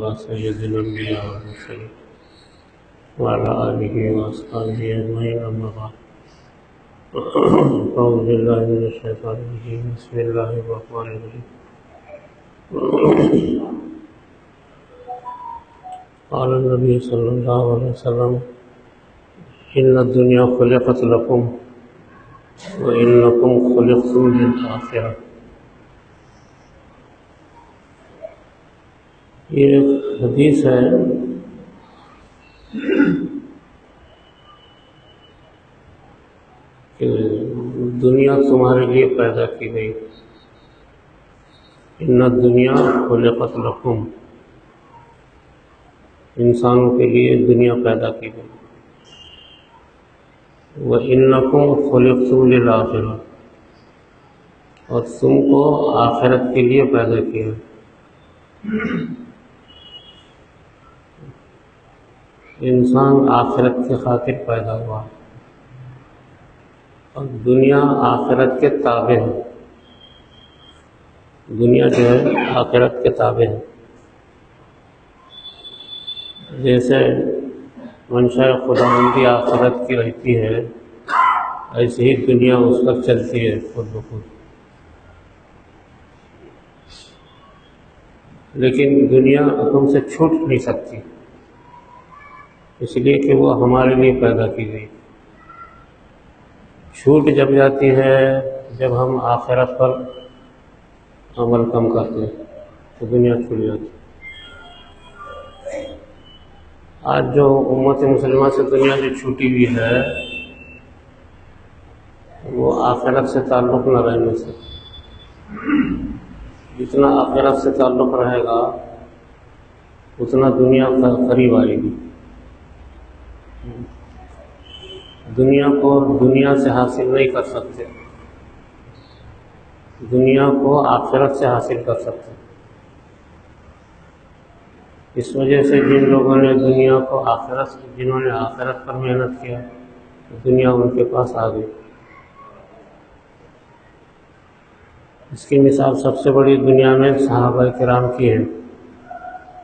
على سيد الأنبياء والمرسلين وعلى آله وأصحابه أجمعين أما بعد أعوذ بالله من الشيطان الرجيم بسم الله الرحمن الرحيم قال النبي صلى الله عليه وسلم إن الدنيا خلقت لكم وإنكم خلقتم للآخرة. یہ ایک حدیث ہے کہ دنیا تمہارے لیے پیدا کی گئی. ان الدنیا خلقت لکم، انسانوں کے لیے دنیا پیدا کی گئی. وَإِنَّكُمْ خُلِقْتُمْ لِلْآخِرَةِ، اور تم کو آخرت کے لیے پیدا کیا. انسان آخرت کی خاطر پیدا ہوا اور دنیا آخرت کے تابع ہے. دنیا جو ہے آخرت کے تابع ہے. جیسے منشاء خداوندی آخرت کی رہتی ہے، ایسے ہی دنیا اس وقت چلتی ہے خود بخود. لیکن دنیا ہم سے چھوٹ نہیں سکتی، اس لیے کہ وہ ہمارے لیے پیدا کی گئی. چھوٹ جب جاتی ہے جب ہم آخرت پر عمل کم کرتے ہیں تو دنیا چھوٹ جاتی ہے. آج جو امت مسلمہ سے دنیا جو چھوٹی ہوئی ہے وہ آخرت سے تعلق نہ رہنے سے. جتنا آخرت سے تعلق رہے گا اتنا دنیا قریب آئے گی. دنیا کو دنیا سے حاصل نہیں کر سکتے، دنیا کو آخرت سے حاصل کر سکتے. اس وجہ سے جن لوگوں نے دنیا کو جنہوں نے آخرت پر محنت کیا دنیا ان کے پاس آ گئی. اس کی مثال سب سے بڑی دنیا میں صحابہ کرام کی ہے.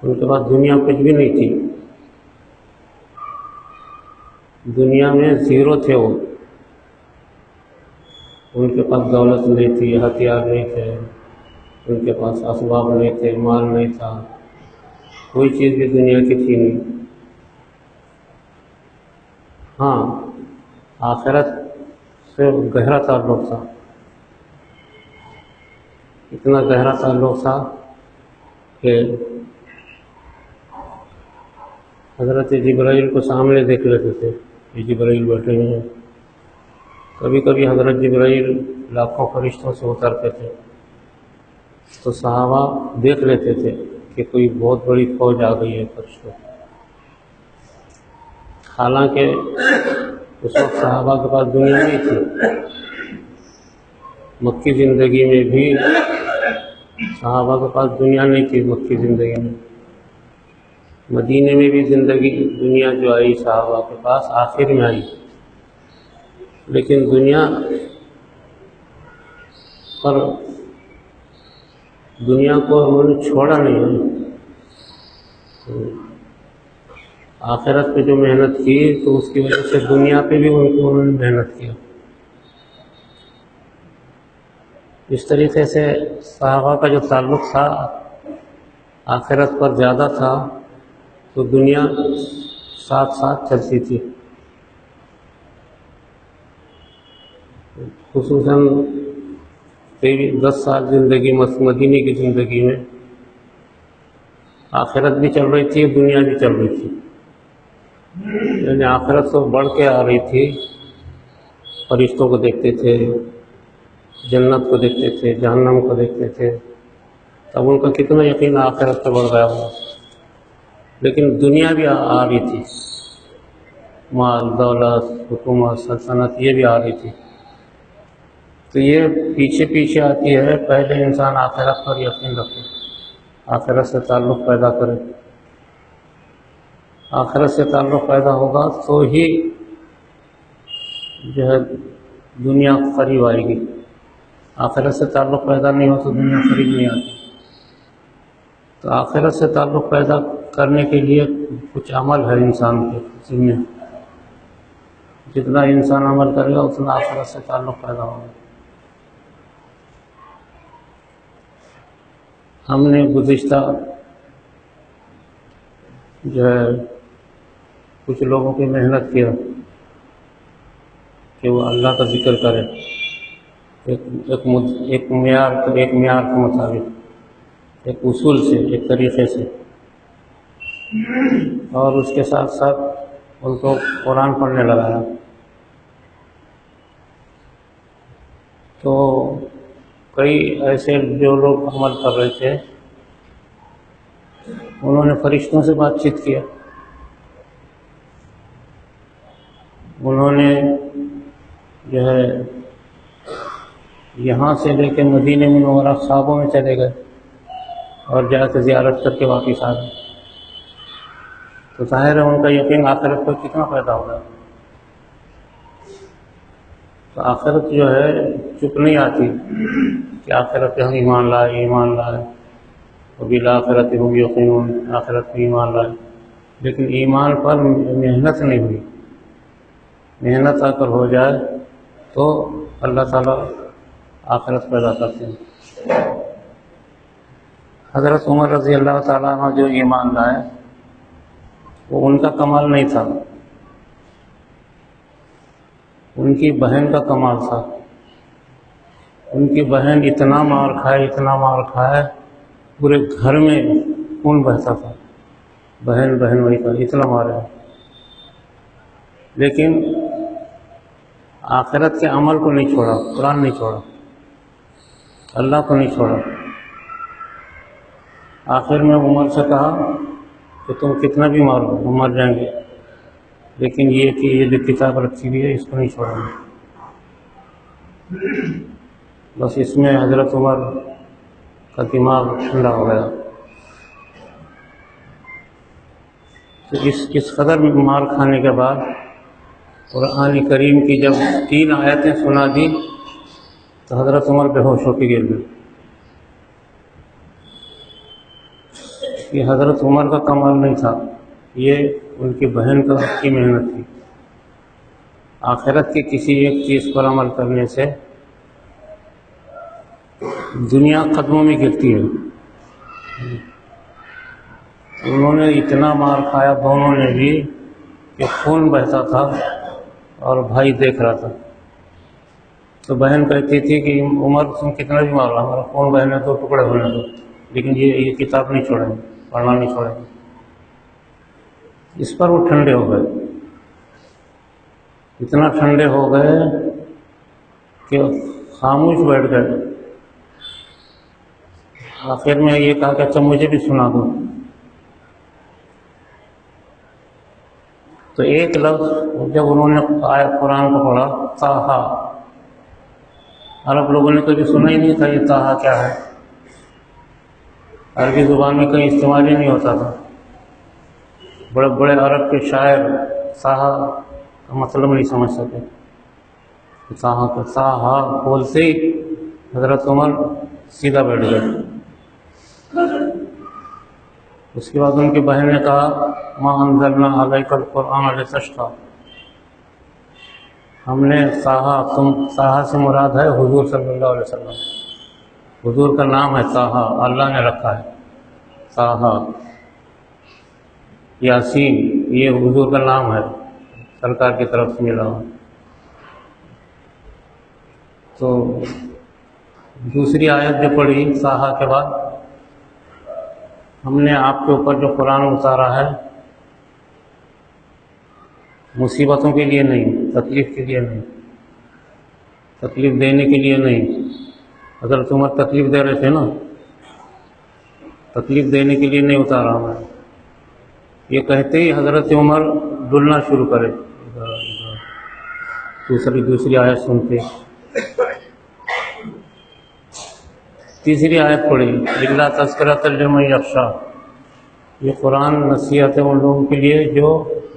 ان کے پاس دنیا کچھ بھی نہیں تھی، دنیا میں زیرو تھے. وہ ان کے پاس دولت نہیں تھی، ہتھیار نہیں تھے، ان کے پاس اسباب نہیں تھے، مال نہیں تھا، کوئی چیز بھی دنیا کی تھی نہیں. ہاں، آخرت سے گہرا تعلق تھا. اتنا گہرا تعلق تھا کہ حضرت جبرائیل کو سامنے دیکھ لیتے تھے. یہ جبرائیل بیٹھے ہیں. کبھی کبھی حضرت جبرائیل لاکھوں فرشتوں سے اترتے تھے تو صحابہ دیکھ لیتے تھے کہ کوئی بہت بڑی فوج آ گئی ہے فرشتوں. حالانکہ اس وقت صحابہ کے پاس دنیا نہیں تھی. مکی زندگی میں بھی صحابہ کے پاس دنیا نہیں تھی. مکی زندگی میں، مدینے میں بھی دنیا جو آئی صحابہ کے پاس آخر میں آئی. لیکن دنیا کو انہوں نے چھوڑا نہیں ہے. آخرت پہ جو محنت کی تو اس کی وجہ سے دنیا پہ بھی انہوں نے محنت کیا. اس طریقے سے صحابہ کا جو تعلق تھا آخرت پر زیادہ تھا تو دنیا ساتھ ساتھ چلتی تھی. خصوصاً 10 سال زندگی مدینے کی زندگی میں آخرت بھی چل رہی تھی، دنیا بھی چل رہی تھی. یعنی آخرت تو بڑھ کے آ رہی تھی. فرشتوں کو دیکھتے تھے، جنت کو دیکھتے تھے، جہنم کو دیکھتے تھے. تب ان کا کتنا یقین آخرت سے بڑھ گیا ہوا. لیکن دنیا بھی آ رہی تھی، مال دولت حکومت سلطنت یہ بھی آ رہی تھی. تو یہ پیچھے پیچھے آتی ہے. پہلے انسان آخرت پر یقین رکھے، آخرت سے تعلق پیدا کرے. آخرت سے تعلق پیدا ہوگا تو ہی جو ہے دنیا قریب آئے گی. آخرت سے تعلق پیدا نہیں ہو تو دنیا قریب نہیں آتی. تو تو آخرت سے تعلق پیدا کرنے کے لیے کچھ عمل ہے انسان کے ذمہ. جتنا انسان عمل کرے گا اتنا آخرت سے تعلق پیدا ہوگا. ہم نے گزشتہ جو ہے کچھ لوگوں کی محنت کیا کہ وہ اللہ کا ذکر کرے ایک معیار کے مطابق، ایک اصول سے، ایک طریقے سے، اور اس کے ساتھ ساتھ ان کو قرآن پڑھنے لگایا. تو کئی ایسے جو لوگ عمل کر رہے تھے انہوں نے فرشتوں سے بات چیت کیا. انہوں نے جو ہے یہاں سے لے کے مدینہ منورہ خوابوں میں چلے گئے اور جا کے زیارت کر کے واپس آ گئے. تو ظاہر ہے ان کا یقین آخرت پر کتنا پیدا ہوگا. تو آخرت جو ہے چپ نہیں آتی کہ آخرت پہ ہم ایمان لائے وبالآخرۃ هم یوقنون، آخرت پہ ایمان لائے، لیکن ایمان پر محنت نہیں ہوئی. محنت اگر ہو جائے تو اللہ تعالیٰ آخرت پیدا کرتے ہیں. حضرت عمر رضی اللہ تعالیٰ عنہ جو ایمان لائے وہ ان کا کمال نہیں تھا، ان کی بہن کا کمال تھا. ان کی بہن اتنا مار کھائے پورے گھر میں خون بہتا تھا. بہن وہی کا اتنا مارا، لیکن آخرت کے عمل کو نہیں چھوڑا، قرآن نہیں چھوڑا، اللہ کو نہیں چھوڑا. آخر میں عمر سے کہا کہ تم کتنا بھی مارو ہم مر جائیں گے، لیکن یہ کہ یہ جو کتاب رکھی ہوئی ہے اس کو نہیں چھوڑیں گے. بس اس میں حضرت عمر کا دماغ ٹھنڈا ہو گیا. تو اس قدر مار کھانے کے بعد قرآن کریم کی جب 3 آیتیں سنا دی تو حضرت عمر بے ہوش ہو کے گر گئے. یہ حضرت عمر کا کمال نہیں تھا، یہ ان کی بہن کی محنت تھی. آخرت کی کسی ایک چیز پر عمل کرنے سے دنیا قدموں میں گرتی ہے. انہوں نے اتنا مار کھایا دونوں نے بھی کہ خون بہتا تھا اور بھائی دیکھ رہا تھا. تو بہن کہتی تھی کہ عمر تم کتنا بھی مار رہا، ہمارا خون بہنے دو، ٹکڑے ہونے دو، لیکن یہ کتاب نہیں چھوڑیں گے، پڑھنا نہیں چھوڑیں گے. اس پر وہ ٹھنڈے ہو گئے، اتنا ٹھنڈے ہو گئے کہ خاموش بیٹھ گئے. آخر میں یہ کہا کہ اچھا مجھے بھی سنا دو. تو ایک لفظ جب انہوں نے قرآن کو پڑھا، طٰہٰ، عرب لوگوں نے کبھی سنا ہی نہیں تھا یہ طٰہٰ کیا ہے. عربی زبان میں کہیں استعمال ہی نہیں ہوتا تھا. بڑے بڑے عرب کے شاعر طٰہٰ کا مطلب نہیں سمجھ سکے. طٰہٰ بولتے ہی حضرت عمر سیدھا بیٹھ گئے. اس کے بعد ان کی بہن نے کہا ما انزلنا علیک القرآن لتشقی، ہم نے طٰہٰ سے مراد ہے حضور صلی اللہ علیہ وسلم. حضور کا نام ہے طٰہٰ، اللہ نے رکھا ہے طٰہٰ. یاسین یہ حضور کا نام ہے، سرکار کی طرف سے ملا ہوا. تو دوسری آیت جو پڑھی طٰہٰ کے بعد، ہم نے آپ کے اوپر جو قرآن اتارا ہے مصیبتوں کے لیے نہیں، تکلیف کے لیے نہیں، تکلیف دینے کے لیے نہیں. حضرت عمر تکلیف دے رہے تھے نا، تکلیف دینے کے لیے نہیں اتارا ہمیں. یہ کہتے ہی حضرت عمر ڈلنا شروع کرے دوسری آیت سنتے. تیسری آیت پڑھی الا تذکرۃ لمن یخشیٰ، یہ قرآن نصیحت ہے ان لوگوں کے لیے جو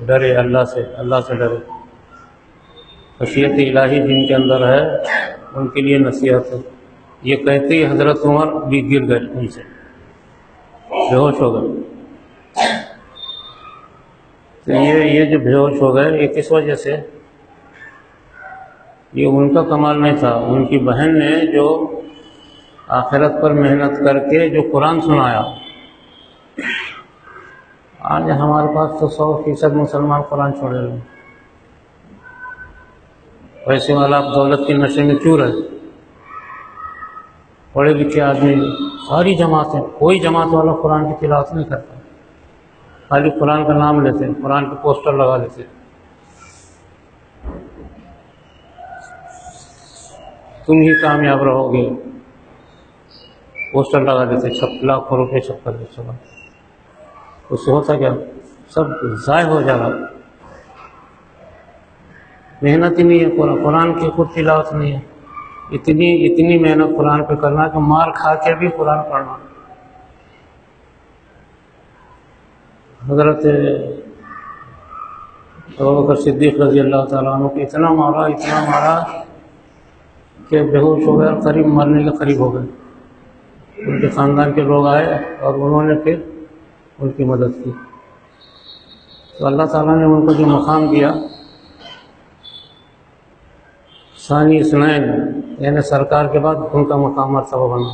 ڈرے اللہ سے ڈرے. خشیت الہی جن کے اندر ہے ان کے لیے نصیحت ہے. یہ کہتے ہی حضرت عمر بھی گر گئے ان سے. بے ہوش ہو گئے۔ تو یہ جو بے ہوش ہو گئے، یہ کس وجہ سے؟ یہ ان کا کمال نہیں تھا، ان کی بہن نے جو آخرت پر محنت کر کے جو قرآن سنایا۔ آج ہمارے پاس تو 100% مسلمان قرآن چھوڑے ہوئے، پیسے والا آپ دولت کے نشے میں کیوں رہے؟ پڑھے لکھے آدمی ساری جماعتیں، کوئی جماعت والا قرآن کی تلاوت نہیں کرتا، خالی قرآن کا نام لیتے ہیں، قرآن کے پوسٹر لگا لیتے ہیں، تم ہی کامیاب رہو گے، پوسٹر لگا دیتے، لاکھوں روپے چھپ کر دیتے، اس سے ہوتا کیا؟ سب ضائع ہو جا رہا، محنت ہی نہیں ہے، قرآن کی خود تلاوت نہیں ہے، اتنی محنت قرآن پہ کرنا کہ مار کھا کے بھی قرآن پڑھنا۔ حضرت ابوبکر صدیق رضی اللہ تعالیٰ عنہ کو اتنا مارا کہ بے ہوش ہو گئے، قریب مرنے کے قریب ہو گئے۔ ان کے خاندان کے لوگ آئے اور انہوں نے پھر ان کی مدد کی، تو اللہ تعالیٰ نے ان کو جو مقام دیا، ثانی اثنین، یعنی سرکار کے بعد ان کا مقام مرتبہ بنا،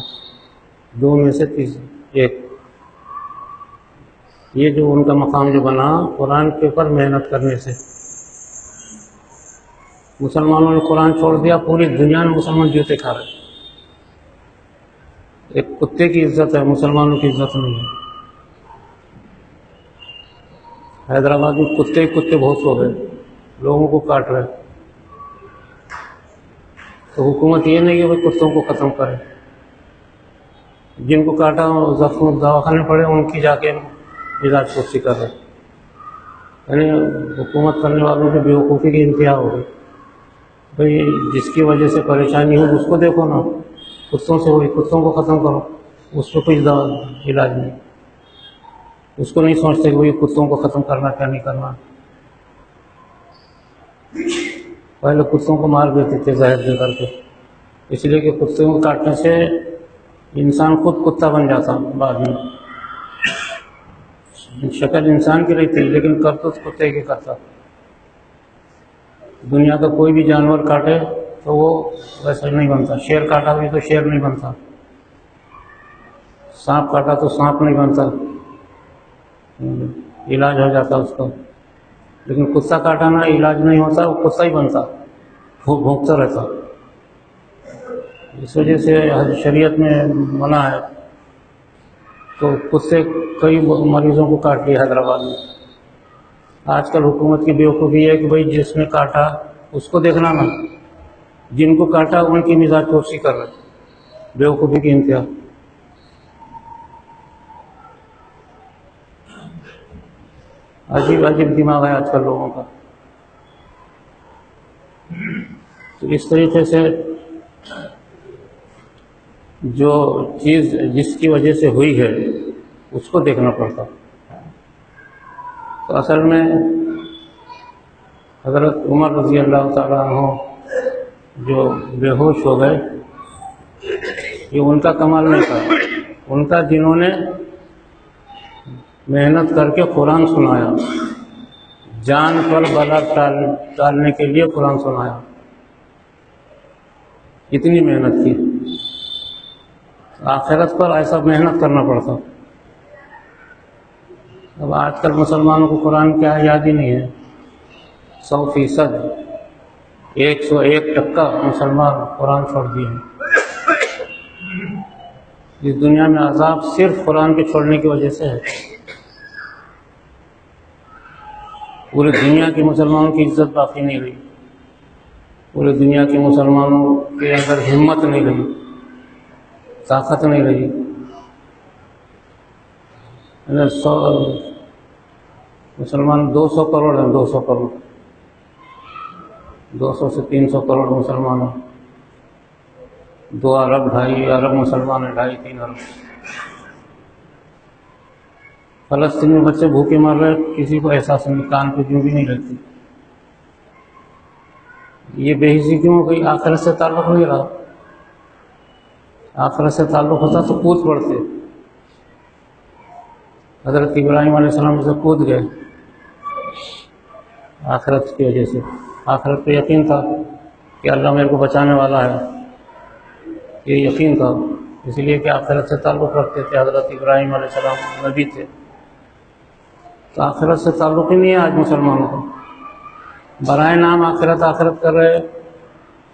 دو میں سے ایک۔ یہ جو ان کا مقام جو بنا قرآن کے اوپر محنت کرنے سے۔ مسلمانوں نے قرآن چھوڑ دیا، پوری دنیا میں مسلمان جوتے کھا رہے۔ ایک کتے کی عزت ہے، مسلمانوں کی عزت نہیں ہے۔ حیدرآباد میں کتے بہت ہو گئے، لوگوں کو کاٹ رہے، تو حکومت یہ نہیں ہے کہ کتوں کو ختم کرے، جن کو کاٹا زخم دواخانے پڑے ان کی جا کے علاج پرسی کر رہے، یعنی حکومت کرنے والوں کی بیوقوفی کی انتہا ہو گئی۔ بھئی جس کی وجہ سے پریشانی ہو اس کو دیکھو نا، کتوں سے ہوئی، کتوں کو ختم کرو، اس کو کوئی علاج نہیں، اس کو نہیں سوچتے کہ بھئی کتوں کو ختم کرنا کیا نہیں کرنا۔ پہلے کتوں کو مار دیتے تھے زہر دے کر کے، اس لیے کہ کتوں کو کاٹنے سے انسان خود کتا بن جاتا بعد میں، شکل انسان کی رہتی لیکن کرتوت کتے کی کرتا۔ دنیا کا کوئی بھی جانور کاٹے تو وہ ویسا نہیں بنتا، شیر کاٹا بھی تو شیر نہیں بنتا، سانپ کاٹا تو سانپ نہیں بنتا، علاج ہو جاتا اس کا، لیکن کتا کاٹا نا علاج نہیں ہوتا، وہ کتا ہی بنتا، وہ بھونکتا رہتا۔ اس وجہ سے شریعت میں منع ہے، تو کتے کئی مریضوں کو کاٹ لیا حیدرآباد میں۔ آج کل حکومت کی بیوقوفی ہے کہ بھئی جس نے کاٹا اس کو دیکھنا نا، جن کو کاٹا ان کی مزاج پرسی کر رہے، بیوقوفی کی انتہا۔ عجیب دماغ ہے آج کل لوگوں کا۔ تو اس طریقے سے جو چیز جس کی وجہ سے ہوئی ہے اس کو دیکھنا پڑتا۔ تو اصل میں حضرت عمر رضی اللہ تعالیٰ عنہ جو بے ہوش ہو گئے، یہ ان کا کمال نہیں تھا، ان کا جنہوں نے محنت کر کے قرآن سنایا، جان پر بلا ٹالنے کے لیے قرآن سنایا، اتنی محنت کی۔ آخرت پر ایسا محنت کرنا پڑتا۔ اب آج کل مسلمانوں کو قرآن کیا یاد ہی نہیں ہے، 100%، 101% مسلمان قرآن چھوڑ دیے ہیں۔ اس دنیا میں عذاب صرف قرآن کے چھوڑنے کی وجہ سے ہے۔ پوری دنیا کے مسلمانوں کی عزت باقی نہیں رہی، پوری دنیا کے مسلمانوں کے اندر ہمت نہیں رہی، طاقت نہیں رہی۔ 100 مسلمان 200 کروڑ ہیں، 200 کروڑ، 200 سے 300 کروڑ مسلمان ہیں، 2 ارب 2.5 ارب مسلمان ہیں، 2.5 3 ارب۔ فلسطین میں بچے بھوکے مر رہے، کسی کو احساس نہیں، کان پہ جوں بھی نہیں لگتی۔ یہ بے حسی کیوں ہو گئی؟ آخرت سے تعلق نہیں رہا۔ آخرت سے تعلق ہوتا تو کود پڑتے، حضرت ابراہیم علیہ السلام سے کود گئے آخرت کی وجہ سے. آخرت پہ یقین تھا کہ اللہ میرے کو بچانے والا ہے، یہ یقین تھا، اس لیے کہ آخرت سے تعلق رکھتے تھے. حضرت ابراہیم علیہ السلام نبی تھے، تو آخرت سے تعلق ہی نہیں ہے آج مسلمانوں کو. برائے نام آخرت آخرت کر رہے،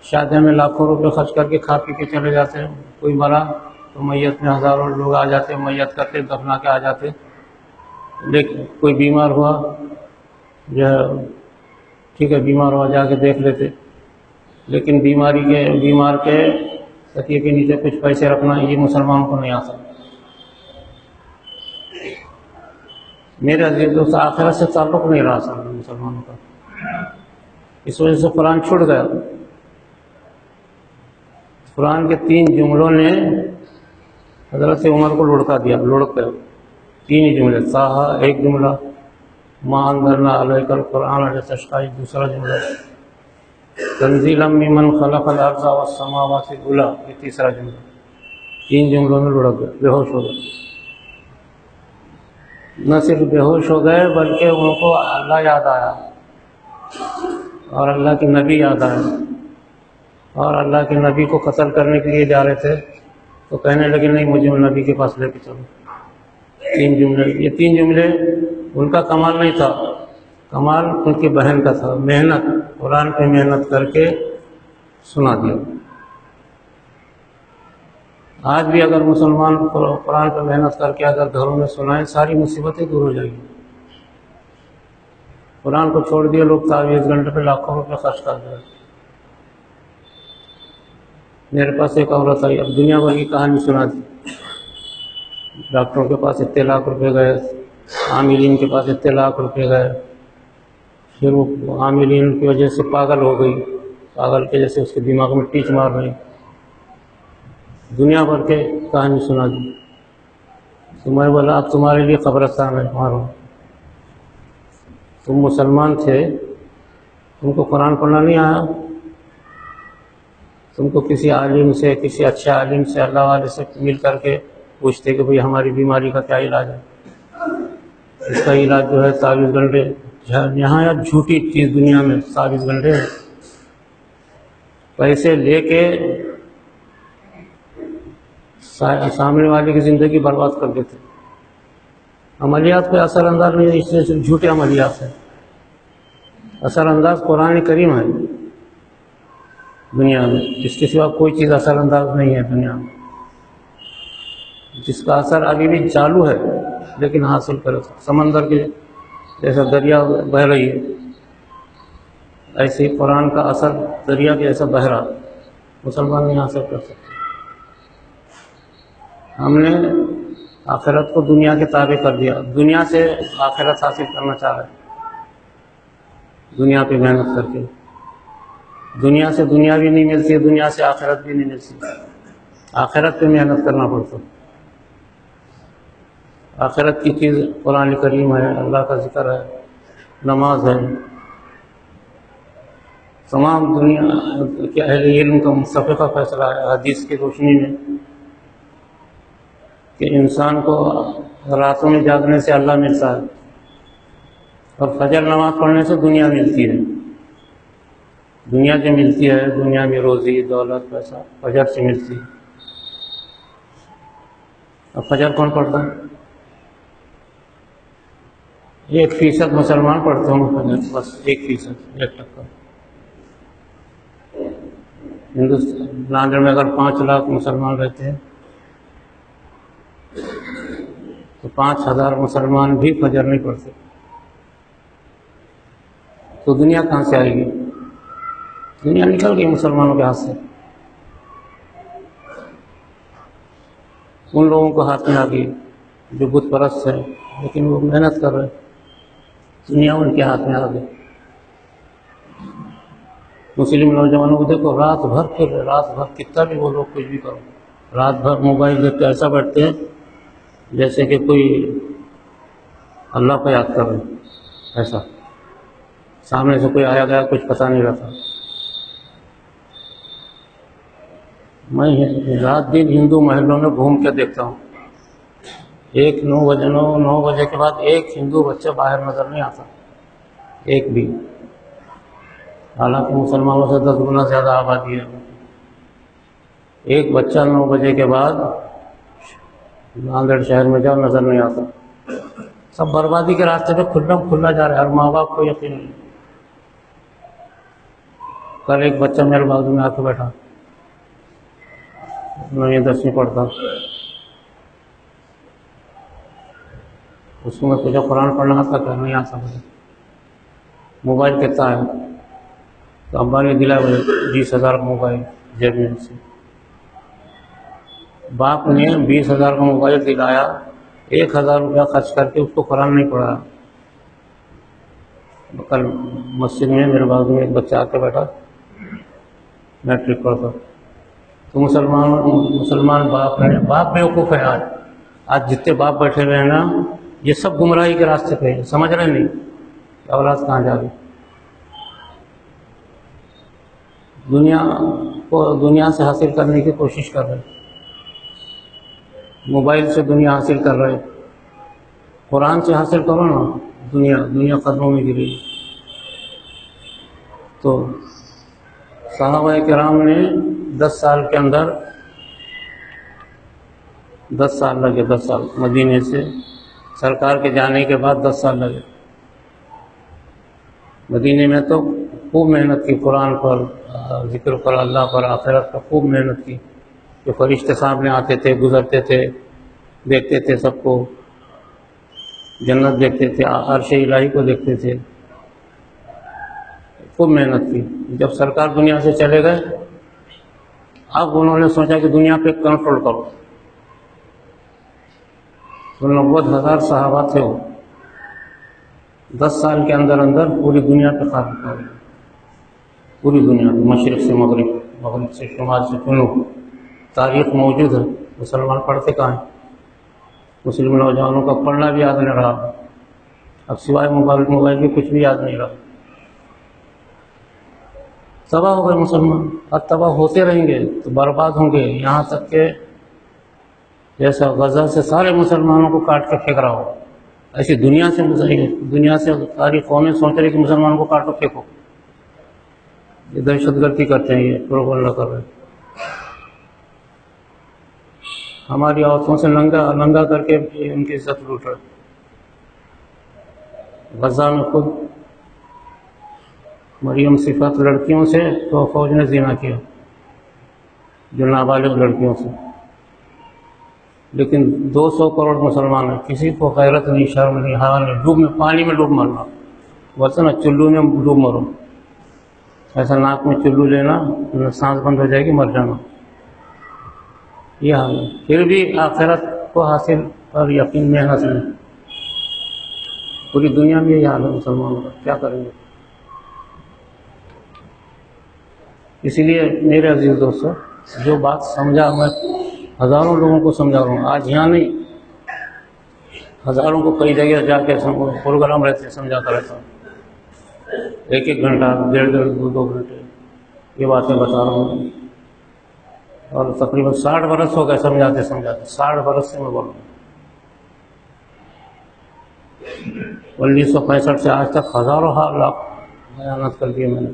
شادیوں میں لاکھوں روپے خرچ کر کے کھا پی کے چلے جاتے ہیں. کوئی مرا تو میت میں ہزاروں لوگ آ جاتے، میت کرتے دفنا کے آ جاتے. لیکن کوئی بیمار ہوا جو ٹھیک ہے بیمار ہوا جا کے دیکھ لیتے، لیکن بیمار کے تکیے کے نیچے کچھ پیسے رکھنا یہ مسلمان کو نہیں آتا. میرے عزیز دوست آخرت سے تعلق نہیں رہا سر مسلمانوں کا، اس وجہ سے قرآن چھوٹ گیا. قرآن کے 3 جملوں نے حضرت عمر کو لڑکا دیا، لڑک گیا. 3 ہی جملے، طٰہٰ ایک جملہ، مَا أَنزَلْنَا عَلَيْكَ الْقُرْآنَ لِتَشْقَىٰ دوسرا جملہ، تنزیلا ممن خلق الارض والسماوات العلی یہ تیسرا جملہ. 3 جملوں میں لڑک گئے، بے ہوش ہو گئے. نہ صرف بے ہوش ہو گئے بلکہ ان کو اللہ یاد آیا اور اللہ کے نبی یاد آئے، اور اللہ کے نبی کو قتل کرنے کے لیے جا رہے تھے تو کہنے لگے نہیں مجھے نبی کے پاس لے کے چلو. 3 جملے، یہ 3 جملے ان کا کمال نہیں تھا، کمال ان کی بہن کا تھا. محنت، قرآن پہ محنت کر کے سنا دیا. آج بھی اگر مسلمان قرآن پہ محنت کر کے اگر گھروں میں سنائیں ساری مصیبتیں دور ہو جائیں گی. قرآن کو چھوڑ دیے لوگ، 24 گھنٹے پہ لاکھوں روپے خرچ کر رہے. میرے پاس ایک عورت آئی، اب دنیا بھر کی کہانی سنا دی. ڈاکٹروں کے پاس اتنے لاکھ روپے گئے، عاملین کے پاس اتنے لاکھ روپے گئے، پھر وہ عاملین کی وجہ سے پاگل ہو گئی، پاگل کے جیسے اس کے دماغ میں ٹیچ مار رہی. دنیا بھر کے کہانی سنا دی. تو میں بولا اب تمہارے لیے قبرستان ہے مارو. تم مسلمان تھے، تم کو قرآن پڑھنا نہیں آیا، تم کو کسی عالم سے، کسی اچھے عالم سے، اللہ والے سے مل کر کے پوچھتے کہ بھئی ہماری بیماری کا کیا علاج ہے. اس کا علاج جو ہے 24 گھنٹے، یہاں یا جھوٹی چیز دنیا میں 24 گھنٹے پیسے لے کے سامنے والے کی زندگی برباد کر دیتے. عملیات پہ اثر انداز نہیں، اس لیے صرف جھوٹے عملیات ہیں. اثر انداز قرآن کریم ہے دنیا میں، اس کے سوا کوئی چیز اثر انداز نہیں ہے دنیا میں. جس کا اثر ابھی بھی چالو ہے لیکن حاصل کرے. سمندر کے جیسا دریا بہہ رہی ہے، ایسے ہی قرآن کا اثر دریا کے جیسا بہہ رہا، مسلمان نہیں حاصل کر سکتے. ہم نے آخرت کو دنیا کے تابع کر دیا، دنیا سے آخرت حاصل کرنا چاہ رہے، دنیا پہ محنت کر کے. دنیا سے دنیا بھی نہیں ملتی، دنیا سے آخرت بھی نہیں ملتی. آخرت پہ محنت کرنا پڑتا. آخرت کی چیز قرآن کریم ہے، اللہ کا ذکر ہے، نماز ہے. تمام دنیا کے اہل علم کا متفقہ فیصلہ ہے حدیث کی روشنی میں کہ انسان کو راتوں میں جاگنے سے اللہ ملتا ہے اور فجر نماز پڑھنے سے دنیا ملتی ہے. دنیا جو ملتی ہے، دنیا میں روزی دولت پیسہ فجر سے ملتی ہے. اب فجر کون پڑھتا ہے؟ 1% مسلمان پڑھتے ہوں فجر، بس 1%، 1%. ہندوستان میں اگر 5 لاکھ مسلمان رہتے ہیں تو 5000 مسلمان بھی فجر نہیں پڑھتے. تو دنیا کہاں سے آئے گی؟ دنیا نکل گئی مسلمانوں کے ہاتھ سے. ان لوگوں کو ہاتھ میں آ گئی جو بت پرست ہیں، لیکن وہ محنت کر رہے، دنیا ان کے ہاتھ میں آ گئی. مسلم نوجوانوں کو دیکھو، رات بھر پھر رات بھر کتنا بھی وہ لوگ کچھ بھی کرو، رات بھر موبائل دیکھ کے ایسا بیٹھتے ہیں جیسے کہ کوئی اللہ کو یاد کر رہے. ایسا سامنے سے کوئی آیا گیا کچھ پتہ نہیں رہتا. میں رات دن ہندو محلوں میں گھوم کے دیکھتا ہوں، ایک 9 بجے کے بعد ایک ہندو بچہ باہر نظر نہیں آتا، ایک بھی، حالانکہ مسلمانوں سے 10 گنا زیادہ آبادی ہے۔ ایک بچہ 9 بجے کے بعد ناندیڑ شہر میں جاؤ نظر نہیں آتا۔ سب بربادی کے راستے پہ کھلا جا رہا ہے، اور ماں باپ کو یقین نہیں۔ کل ایک بچہ میرے بازو میں آ کے بیٹھا، 9ویں 10ویں پڑھتا، اس کو میں پوچھا قرآن پڑھنا آتا کہ نہیں آتا؟ موبائل کتنا ہے؟ تو ابا نے دلایا مجھے 20,000 کا موبائل جیب میں سے۔ باپ نے 20,000 کا موبائل دلایا، 1,000 روپیہ خرچ کر کے اس کو قرآن نہیں پڑھایا۔ کل مسجد میں میرے بازو میں ایک بچہ آ کے بیٹھا، میٹرک پڑھتا، تو مسلمان باپ بیوقوف ہے۔ آج جتنے باپ بیٹھے ہوئے ہیں نا، یہ سب گمراہی کے راستے پہ ہیں، سمجھ رہے نہیں کہ اولاد کہاں جا رہی۔ دنیا سے حاصل کرنے کی کوشش کر رہے، موبائل سے دنیا حاصل کر رہے، قرآن سے حاصل کرو نا، دنیا قدموں میں گری۔ تو صحابہ کرام نے 10 سال کے اندر 10 سال لگے، 10 سال مدینے سے سرکار کے جانے کے بعد 10 سال لگے۔ مدینے میں تو خوب محنت کی، قرآن پر، ذکر پر، اللہ پر، آخرت پر خوب محنت کی۔ جو فرشتے سامنے آتے تھے، گزرتے تھے، دیکھتے تھے سب کو، جنت دیکھتے تھے، عرش الہی کو دیکھتے تھے، خوب محنت کی۔ جب سرکار دنیا سے چلے گئے، اب انہوں نے سوچا کہ دنیا پہ کنٹرول کرو۔ تو 90,000 صحابہ تھے، وہ 10 سال کے اندر پوری دنیا پہ قابو کر گئے، پوری دنیا، مشرق سے مغرب، مغرب سے شمال سے جنوب۔ تاریخ موجود ہے، مسلمان پڑھتے کہاں ہیں؟ مسلم نوجوانوں کا پڑھنا بھی یاد نہیں رہا، اب سوائے موبائل بھی کچھ بھی یاد نہیں رہا۔ تباہ ہو گئے مسلمان، اور تباہ ہوتے رہیں گے تو برباد ہوں گے، یہاں تک کہ جیسا غزہ سے سارے مسلمانوں کو کاٹ کے پھینک رہا ہو، ایسی دنیا سے ساری قومیں سوچ رہی کہ مسلمانوں کو کاٹو پھینکو۔ یہ دہشت گردی کرتے ہیں، یہ پروپیگنڈا کر رہے ہیں۔ ہماری عورتوں سے ننگا کر کے ان کی عزت لوٹ رہے۔ غزہ میں خود مریم صفت لڑکیوں سے تو فوج نے زنا کیا، جو نابالغ لڑکیوں سے، لیکن 200 کروڑ مسلمان ہیں، کسی کو غیرت نہیں، شرم نہیں، حیا نہیں، پانی میں ڈوب مرنا، بولتے نا چلو میں ڈوب مرو، ایسا ناک میں چلو لینا، سانس بند ہو جائے گی، مر جانا، یہ حال ہے۔ پھر بھی آخرت کو حاصل پر یقین محنت نہیں، پوری دنیا میں یہ حال ہے مسلمانوں کا، کیا کریں گے؟ اسی لیے میرے عزیز دوستو، جو بات سمجھا میں ہزاروں لوگوں کو سمجھا رہا ہوں، آج یہاں نہیں، ہزاروں کو کئی جگہ جا کے پروگرام رہتے سمجھاتا رہتا ہوں، 1 گھنٹہ، 1.5 2 گھنٹے یہ باتیں بتا رہا ہوں، اور تقریباً 60 برس ہو گئے سمجھاتے 60 برس سے میں بول رہا ہوں۔ 1965 سے آج تک ہزاروں لاکھ بیانات کر دیے میں نے،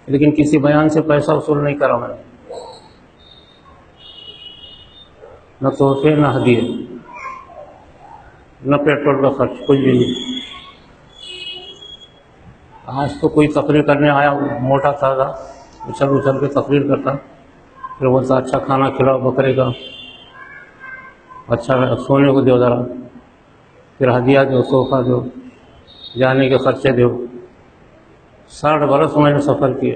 لیکن کسی بیان سے پیسہ وصول نہیں کرا میں نے، نہ تحفے، نہ ہدیے، نہ پیٹرول کا خرچ، کچھ بھی نہیں۔ آج تو کوئی تقریر کرنے آیا، موٹا تازہ اچھل کے تقریر کرتا، پھر بولتا اچھا کھانا کھلاؤ بکرے کا، اچھا سونے کو دو ذرا، پھر ہدیہ دو، تحفہ دو، جانے کے خرچے دو۔ 60 برس میں نے سفر کیے،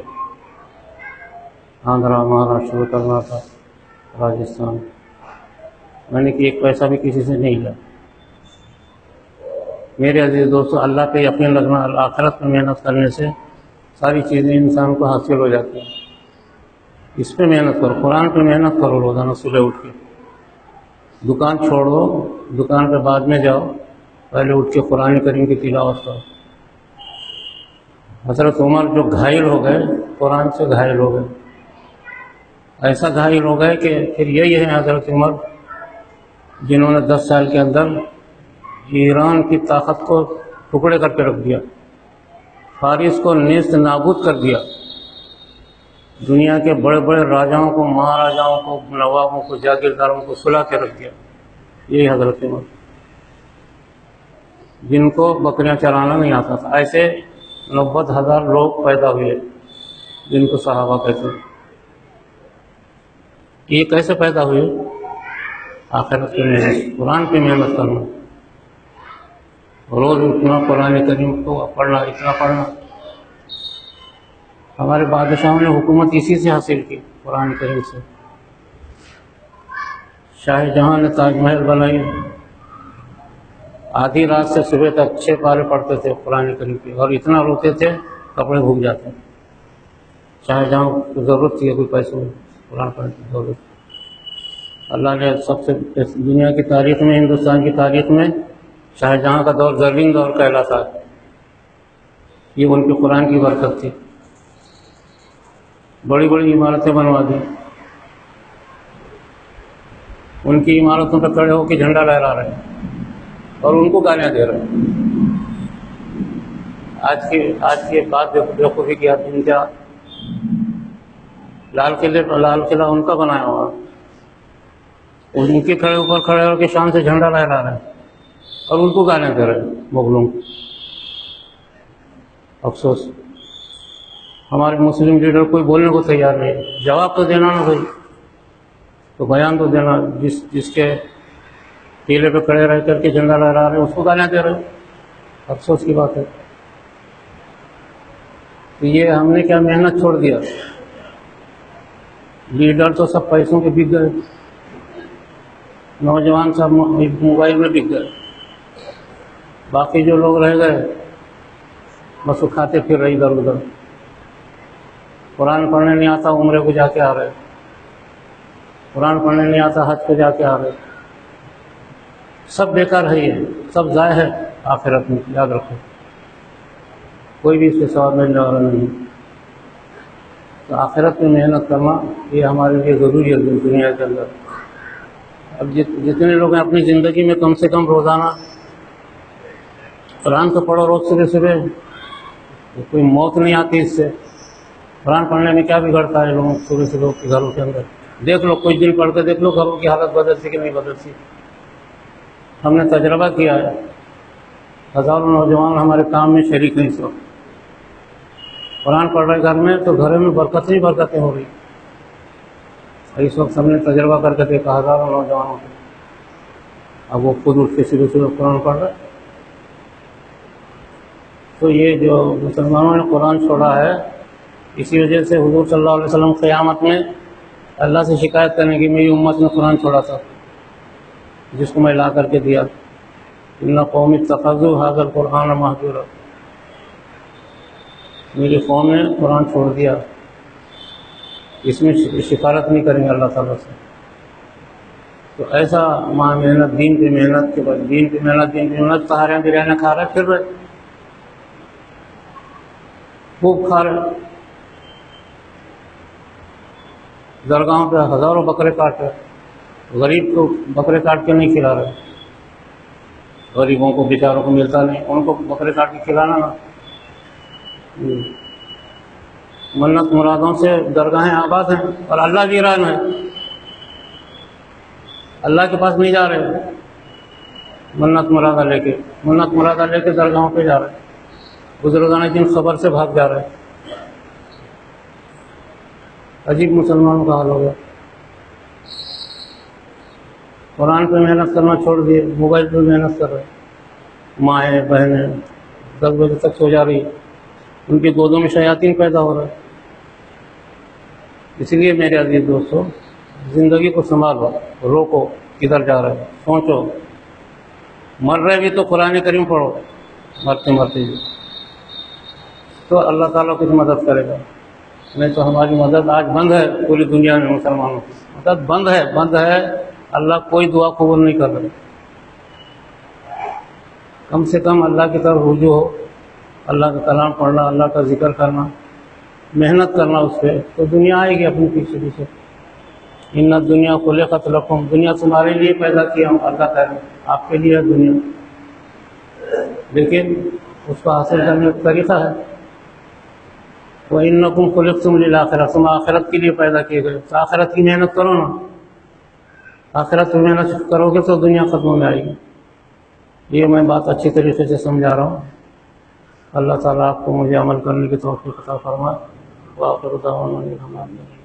آندھرا، مہاراشٹر، کرناٹک، راجستھان، میں نے کہ ایک پیسہ بھی کسی سے نہیں لیا۔ میرے عزیز دوستو، اللہ پہ یقین رکھنا، آخرت میں محنت کرنے سے ساری چیزیں انسان کو حاصل ہو جاتی ہیں۔ اس پہ محنت کرو، قرآن پہ محنت کرو، روزانہ صبح اٹھ کے، دکان چھوڑو، دکان پہ بعد میں جاؤ، پہلے اٹھ کے قرآن کریم کی تلاوت کرو۔ حضرت عمر جو گھائل ہو گئے، قرآن سے گھائل ہو گئے، ایسا گھائل ہو گئے کہ پھر یہی ہے حضرت عمر جنہوں نے 10 سال کے اندر ایران کی طاقت کو ٹکڑے کر کے رکھ دیا، فارس کو نیست نابود کر دیا، دنیا کے بڑے بڑے راجاؤں کو، مہاراجاؤں کو، نوابوں کو، جاگیرداروں کو سلا کے رکھ دیا. یہی حضرت عمر، جن کو بکریاں چرانا نہیں آتا تھا. ایسے 90,000 لوگ پیدا ہوئے جن کو صحابہ کہتے ہیں. یہ کیسے پیدا ہوئے؟ آخرت کی محنت، قرآن پہ محنت کرنا، روز اٹھنا، قرآن کریم کو پڑھنا، اتنا پڑھنا. ہمارے بادشاہوں نے حکومت اسی سے حاصل کی، قرآن کریم سے. شاہ جہاں نے تاج محل بنائی، آدھی رات سے صبح تک 6 پارے پڑھتے تھے قرآن کریم کی، اور اتنا روتے تھے کپڑے بھوگ جاتے. شاہ جہاں کو ضرورت تھی کوئی پیسے میں قرآن پڑھنے کی ضرورت. اللہ نے سب سے دنیا کی تاریخ میں، ہندوستان کی تاریخ میں شاہ جہاں کا دور زرین دور کہلاتا ہے. یہ ان کے قرآن کی برکت تھی. بڑی بڑی عمارتیں بنوا دی، ان کی عمارتوں پہ کھڑے ہو کے جھنڈا لہرا رہے ہیں اور ان کو گالیاں دے رہے ہیں. آج کی بات بیوقوفی کی دن کیا، لال قلعہ ان کا بنایا ہوا، ان کے اوپر کھڑے ہو کے شان سے جھنڈا لہرا رہے ہیں اور ان کو گالیاں دے رہے ہیں مغلوں کو. افسوس، ہمارے مسلم لیڈر کوئی بولنے کو تیار نہیں. جواب تو دینا نا بھائی، تو بیان تو دینا. جس کے ٹیلے پہ کھڑے رہ کر کے جھنڈا لہرا رہے ہیں اس کو گالیاں دے رہے ہیں. افسوس کی بات ہے. تو یہ ہم نے کیا محنت چھوڑ دیا. لیڈر تو سب پیسوں کے بک گئے، نوجوان سب موبائل میں بک گئے، باقی جو لوگ رہ گئے بس وہ کھاتے پھر رہے ادھر ادھر. قرآن پڑھنے نہیں آتا عمرے کو جا کے آ رہے، قرآن پڑھنے نہیں آتا حج کو جا کے آ رہے. سب بیکار ہے، یہ سب ضائع ہے آخرت میں. یاد رکھو، کوئی بھی اس کے ثواب ملنے والا نہیں. تو آخرت میں محنت کرنا یہ ہمارے لیے ضروری ہے دنیا کے اندر. اب جتنے لوگ ہیں اپنی زندگی میں کم سے کم روزانہ قرآن تو پڑھو روز صبح صبح، کوئی موت نہیں آتی اس سے. قرآن پڑھنے میں کیا بگڑتا ہے لوگوں صبح صبح کے گھروں کے اندر؟ دیکھ لو، کچھ دن پڑھ کے دیکھ لو گھروں کی حالت بدلتی کہ نہیں بدلتی. ہم نے تجربہ کیا ہے، ہزاروں نوجوان ہمارے کام میں شریک نہیں. سو قرآن پڑھ رہے گھر میں تو گھر میں برکت ہی برکتیں ہو رہی. اس وقت ہم نے تجربہ کر کے دیکھا ہزاروں نوجوانوں کو. اب وہ خود اٹھ کے صبح قرآن پڑھ رہے. تو یہ جو مسلمانوں نے قرآن چھوڑا ہے، اسی وجہ سے حضور صلی اللہ علیہ وسلم قیامت میں اللہ سے شکایت کرنے کی، میری امت نے قرآن چھوڑا تھا جس کو میں لا کر کے دیا. ان قوم اتخذوا ھذا القرآن مہجورا، میری قوم نے قرآن چھوڑ دیا. اس میں شکایت نہیں کریں گے اللہ تعالیٰ سے. تو ایسا محنت، دین کی محنت کے بعد دین کی محنت سہارے بریانی کھا رہے پھر رہے، خوب کھا رہے. درگاہوں پہ ہزاروں بکرے کاٹ رہے، غریب کو بکرے کاٹ کے نہیں کھلا رہے. غریبوں کو بیچاروں کو ملتا نہیں، ان کو بکرے کاٹ کے کھلانا نا. منت مرادوں سے درگاہیں آباد ہیں اور اللہ ویران ہے. اللہ کے پاس نہیں جا رہے، منت مرادہ لے کے درگاہوں پہ جا رہے، بزرگان دین خبر سے بھاگ جا رہے. عجیب مسلمانوں کا حال ہو گیا. قرآن پہ محنت کرنا چھوڑ دیے، موبائل پہ محنت کر رہے. مائیں بہنیں 10 بجے تک سو جا رہی، ان کی گودوں میں شیاطین پیدا ہو رہا ہے. اس لیے میرے عزیز دوستو، زندگی کو سنبھالو، روکو کدھر جا رہے، سوچو. مر رہے بھی تو قرآن کریم پڑھو، مرتے مرتے بھی تو اللہ تعالیٰ کچھ مدد کرے گا. نہیں تو ہماری مدد آج بند ہے پوری دنیا میں. مسلمانوں کی مدد بند ہے. اللہ کوئی دعا قبول نہیں کر رہے. کم سے کم اللہ کی طرف رجوع ہو، اللہ کا کلام پڑھنا، اللہ کا ذکر کرنا، محنت کرنا اس پہ، تو دنیا آئے گی اپنی پیچھے پیچھے. ان الدنیا خلقت لکم، دنیا تمہارے لیے پیدا کیا ہوں، اللہ تعالیٰ آپ کے لیے ہے دنیا، لیکن اس کو حاصل کرنے کا طریقہ ہے۔ وَإِنَّكُمْ خُلِقْتُمْ لِلْآخِرَةِ، تم آخرت کے لیے پیدا کیے گئے، تو آخرت کی محنت کرو نا، آخرت میں محنت کرو گے تو دنیا ختم ہو جائے گی۔ یہ میں بات اچھی طریقے سے سمجھا رہا ہوں۔ اللہ تعالیٰ آپ کو مجھے عمل کرنے کی توفیق عطا فرمائے۔ وآخر دعوانا الحمد للہ۔